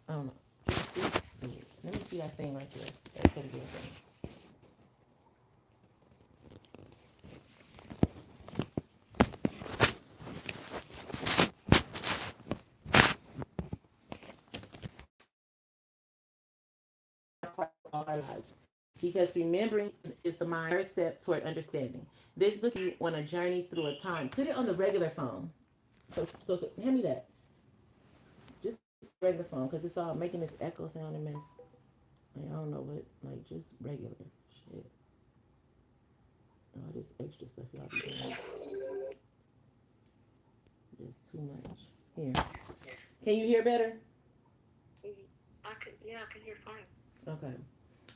I don't know. Just do it. Let me see that thing right there. That teddy bear thing. Part of all our lives. Because remembering is the mind's first step toward understanding. This book you on a journey through a time. Put it on the regular phone. So hand me that. Just regular phone, because it's all making this echo sound and mess. Like, I don't know what, like just regular shit. All this extra stuff y'all be doing. Just too much. Here. Can you hear better? I can hear fine. Okay.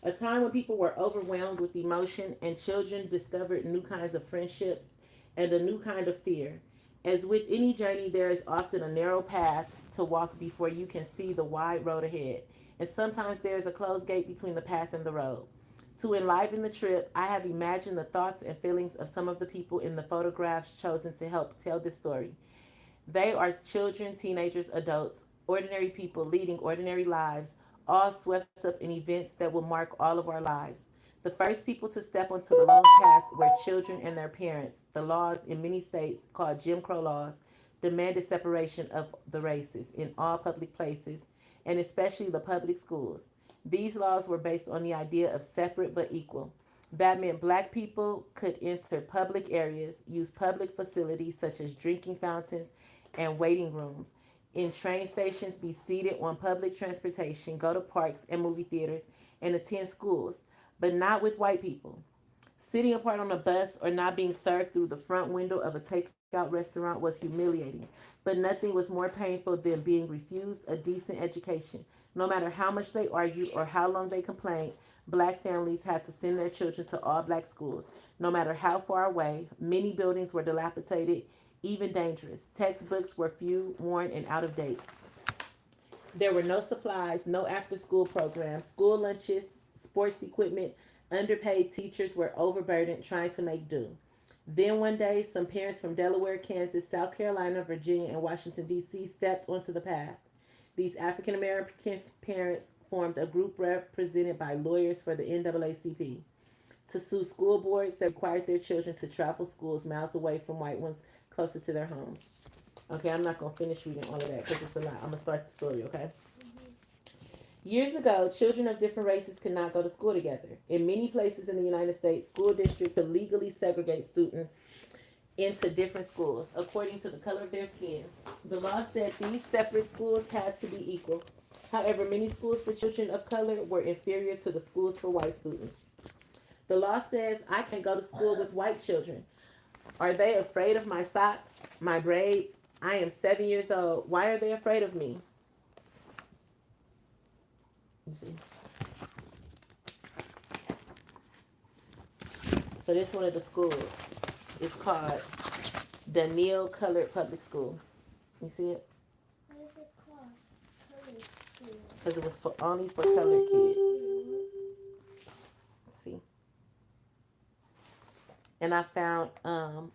A time when people were overwhelmed with emotion and children discovered new kinds of friendship and a new kind of fear. As with any journey, there is often a narrow path to walk before you can see the wide road ahead. And sometimes there is a closed gate between the path and the road. To enliven the trip, I have imagined the thoughts and feelings of some of the people in the photographs chosen to help tell this story. They are children, teenagers, adults, ordinary people leading ordinary lives, all swept up in events that will mark all of our lives. The first people to step onto the long path were children and their parents. The laws in many states, called Jim Crow laws, demanded separation of the races in all public places, and especially the public schools. These laws were based on the idea of separate but equal. That meant black people could enter public areas, use public facilities such as drinking fountains and waiting rooms, in train stations, be seated on public transportation, go to parks and movie theaters, and attend schools, but not with white people. Sitting apart on a bus or not being served through the front window of a takeout restaurant was humiliating, but nothing was more painful than being refused a decent education. No matter how much they argued or how long they complained, black families had to send their children to all black schools, no matter how far away. Many buildings were dilapidated, even dangerous. Textbooks were few, worn, and out of date. There were no supplies, no after school programs, school lunches, sports equipment. Underpaid teachers were overburdened trying to make do. Then one day, some parents from Delaware, Kansas, South Carolina, Virginia, and Washington, D.C. stepped onto the path. These African American parents formed a group represented by lawyers for the NAACP to sue school boards that required their children to travel schools miles away from white ones closer to their homes. Okay, I'm not going to finish reading all of that because it's a lot. I'm going to start the story, okay? Years ago, children of different races could not go to school together. In many places in the United States, school districts illegally segregate students into different schools according to the color of their skin. The law said these separate schools had to be equal. However, many schools for children of color were inferior to the schools for white students. The law says I can go to school with white children. Are they afraid of my socks, my braids? I am 7 years old. Why are they afraid of me? You see. So this one of the schools is called Daniel Colored Public School. You see it? What is it called? Colored school. Because it was for only for colored kids. Let's see. And I found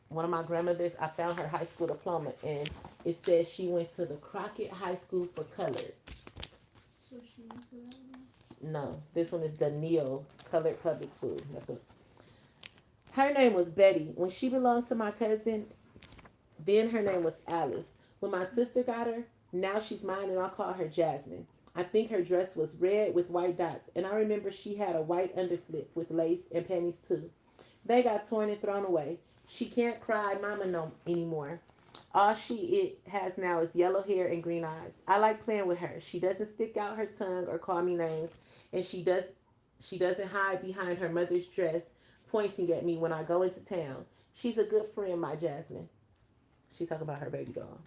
one of my grandmothers. I found her high school diploma, and it says she went to the Crockett High School for Colored. So she went to that one? No, this one is Daniel Colored Public School. That's what. Her name was Betty. When she belonged to my cousin, then her name was Alice. When my sister got her, now she's mine, and I'll call her Jasmine. I think her dress was red with white dots, and I remember she had a white underslip with lace and panties too. They got torn and thrown away. She can't cry mama no anymore. All she it has now is yellow hair and green eyes. I like playing with her. She doesn't stick out her tongue or call me names, and she doesn't hide behind her mother's dress, pointing at me when I go into town. She's a good friend, my Jasmine. She talking about her baby doll.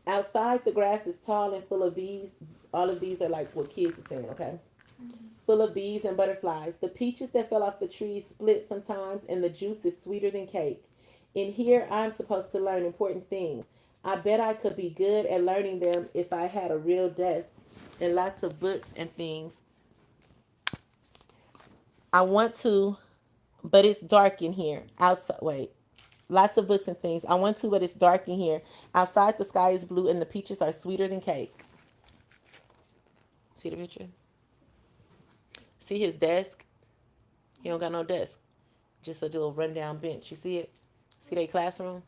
Outside, the grass is tall and full of bees. All of these are like what kids are saying, okay? Full of bees and butterflies. The peaches that fell off the trees split sometimes, and the juice is sweeter than cake. In here, I'm supposed to learn important things. I bet I could be good at learning them if I had a real desk and lots of books and things. I want to, but it's dark in here. Outside, wait. Lots of books and things. I want to, but it's dark in here. Outside, the sky is blue and the peaches are sweeter than cake. See the picture? See his desk? He don't got no desk. Just a little rundown bench. You see it? See their classroom?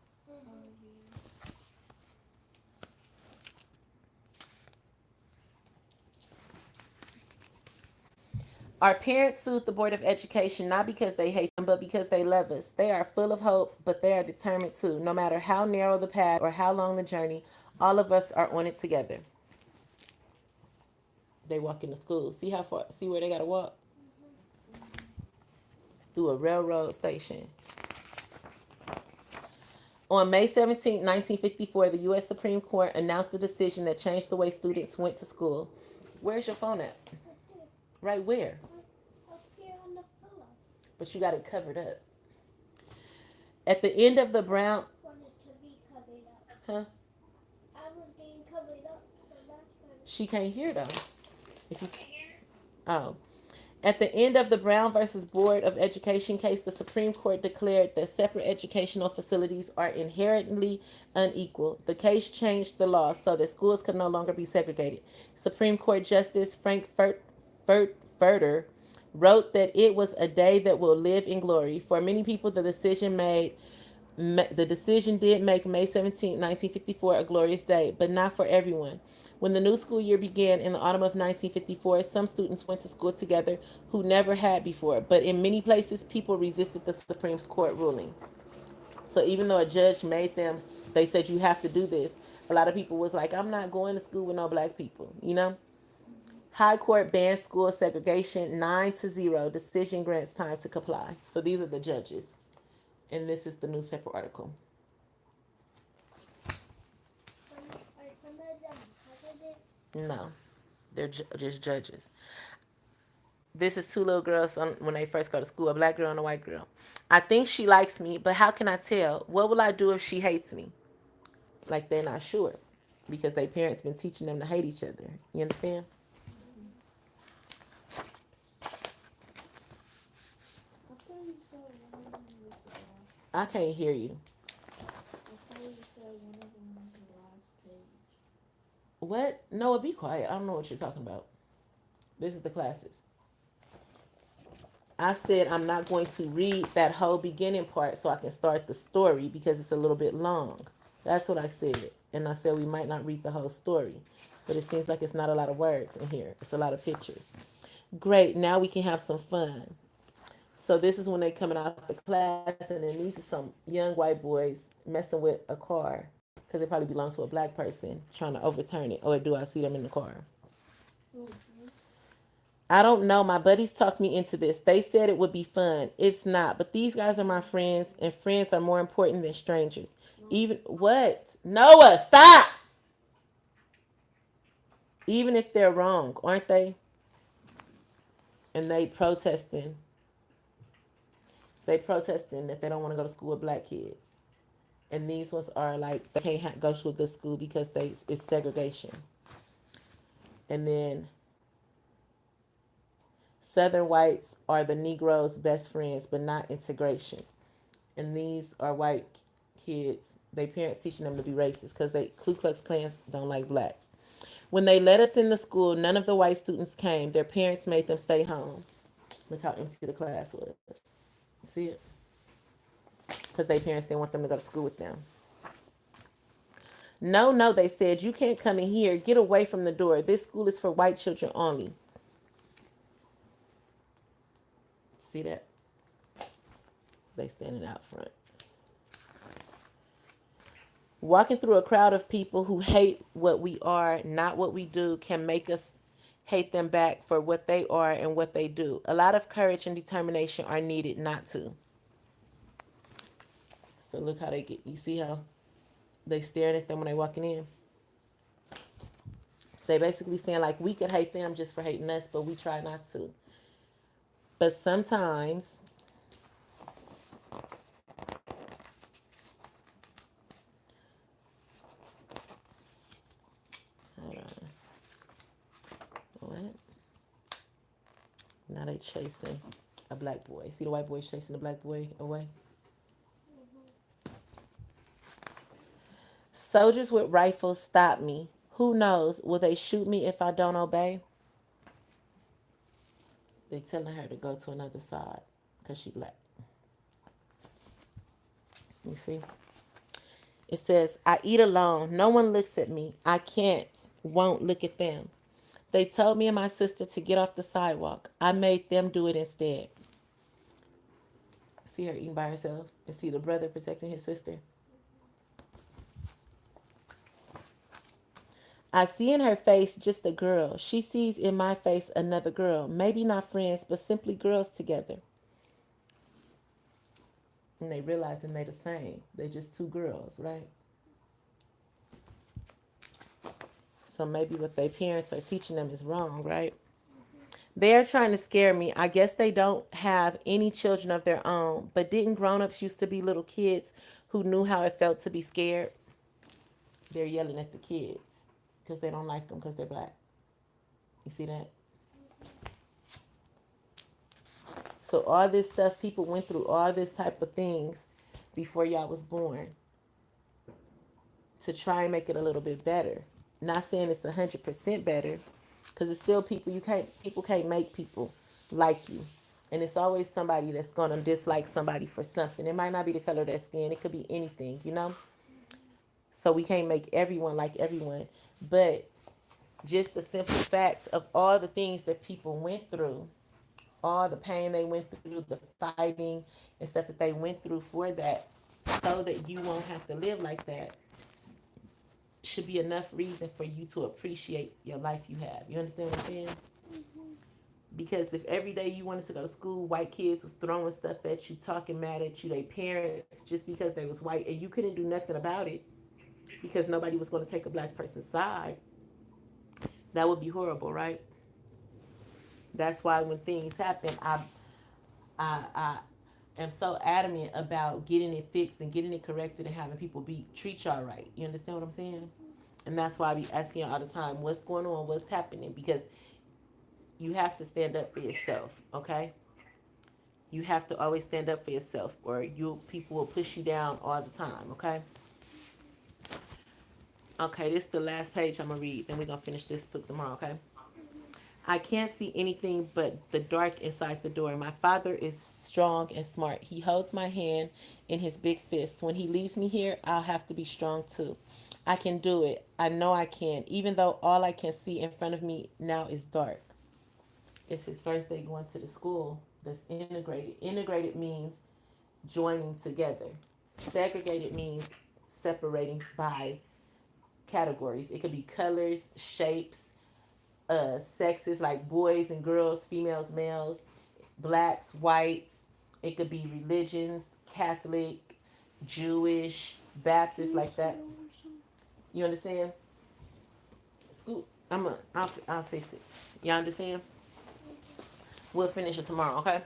Our parents sued the Board of Education not because they hate them, but because they love us. They are full of hope, but they are determined too. No matter how narrow the path or how long the journey, all of us are on it together. They walk into school. See how far? See where they gotta walk? Through a railroad station. On May 17, 1954, the U.S. Supreme Court announced a decision that changed the way students went to school. Where's your phone at? Right where? Up here on the pillow. But you got it covered up. At the end of the Brown... Wanted to be covered up. Huh? I was getting covered up, so that's why. She can't hear, though. If you... Oh. At the end of the Brown versus Board of Education case, the Supreme Court declared that separate educational facilities are inherently unequal. The case changed the law so that schools could no longer be segregated. Supreme Court Justice Frank Furter wrote that it was a day that will live in glory. For many people, the decision did make May 17, 1954 a glorious day, but not for everyone. When the new school year began in the autumn of 1954, some students went to school together who never had before, but in many places, people resisted the Supreme Court ruling. So even though a judge made them, they said you have to do this, a lot of people was like, I'm not going to school with no black people, you know? High Court bans school segregation 9-0. Decision grants time to comply. So these are the judges. And this is the newspaper article. Are some of them presidents? No, they're just judges. This is two little girls when they first go to school, a black girl and a white girl. I think she likes me, but how can I tell? What will I do if she hates me? Like they're not sure because their parents been teaching them to hate each other. You understand? I thought you said one of them was the last. I can't hear you. I thought you said one of them was the last page. What? Noah, be quiet. I don't know what you're talking about. This is the classes. I said I'm not going to read that whole beginning part so I can start the story because it's a little bit long. That's what I said. And I said we might not read the whole story. But it seems like it's not a lot of words in here. It's a lot of pictures. Great. Now we can have some fun. So this is when they coming out of the class, and then these are some young white boys messing with a car because it probably belongs to a black person trying to overturn it. Or do I see them in the car? I don't know. My buddies talked me into this. They said it would be fun. It's not. But these guys are my friends, and friends are more important than strangers. Even what? Noah, stop! Even if they're wrong, aren't they? And they protesting. They protesting that they don't want to go to school with black kids. And these ones are like, they can't go to a good school because it's segregation. And then Southern whites are the Negroes' best friends, but not integration. And these are white kids, their parents teaching them to be racist because they Ku Klux Klans don't like blacks. When they let us into school, none of the white students came. Their parents made them stay home. Look how empty the class was. See it? Because their parents didn't want them to go to school with them. No, they said, you can't come in here. Get away from the door. This school is for white children only. See that? They standing out front. Walking through a crowd of people who hate what we are, not what we do, can make us hate them back for what they are and what they do. A lot of courage and determination are needed not to. So look how they get, you see how they staring at them when they walking in? They basically saying like we could hate them just for hating us, but we try not to. But sometimes hold on. What? Now they chasing a black boy. See the white boy chasing the black boy away? Soldiers with rifles stop me. Who knows? Will they shoot me if I don't obey? They telling her to go to another side because she black. You see? It says, I eat alone. No one looks at me. I can't, won't look at them. They told me and my sister to get off the sidewalk. I made them do it instead. See her eating by herself and see the brother protecting his sister. I see in her face just a girl. She sees in my face another girl. Maybe not friends, but simply girls together. And they realizing they the same. They just two girls, right? So maybe what their parents are teaching them is wrong, right? They're trying to scare me. I guess they don't have any children of their own. But didn't grown-ups used to be little kids who knew how it felt to be scared? They're yelling at the kids because they don't like them because they're black. You see that? So all this stuff, people went through all this type of things before y'all was born to try and make it a little bit better. Not saying it's 100% better, because it's still people. People can't make people like you, and it's always somebody that's gonna dislike somebody for something. It might not be the color of their skin. It could be anything, you know. So we can't make everyone like everyone, but just the simple fact of all the things that people went through, all the pain they went through, the fighting and stuff that they went through for that, so that you won't have to live like that, should be enough reason for you to appreciate your life you have. You understand what I'm saying? Because if every day you wanted to go to school, white kids was throwing stuff at you, talking mad at you, they parents, just because they was white, and you couldn't do nothing about it because nobody was going to take a black person's side, that would be horrible, right? That's why when things happen, I am so adamant about getting it fixed and getting it corrected and having people treat y'all right. You understand what I'm saying? And that's why I be asking you all the time, what's going on, what's happening, because you have to stand up for yourself, okay? You have to always stand up for yourself, or people will push you down all the time, okay? Okay, this is the last page I'm gonna read, then we're gonna finish this book tomorrow, okay? I can't see anything but the dark inside the door. My father is strong and smart. He holds my hand in his big fist. When he leaves me here, I'll have to be strong too. I can do it. I know I can, even though all I can see in front of me now is dark. It's his first day going to the school that's integrated. Integrated means joining together. Segregated means separating by categories. It could be colors, shapes, sexes like boys and girls, females, males, blacks, whites. It could be religions, Catholic, Jewish, Baptist, like that. You understand? School. I'll fix it. You understand? We'll finish it tomorrow, okay?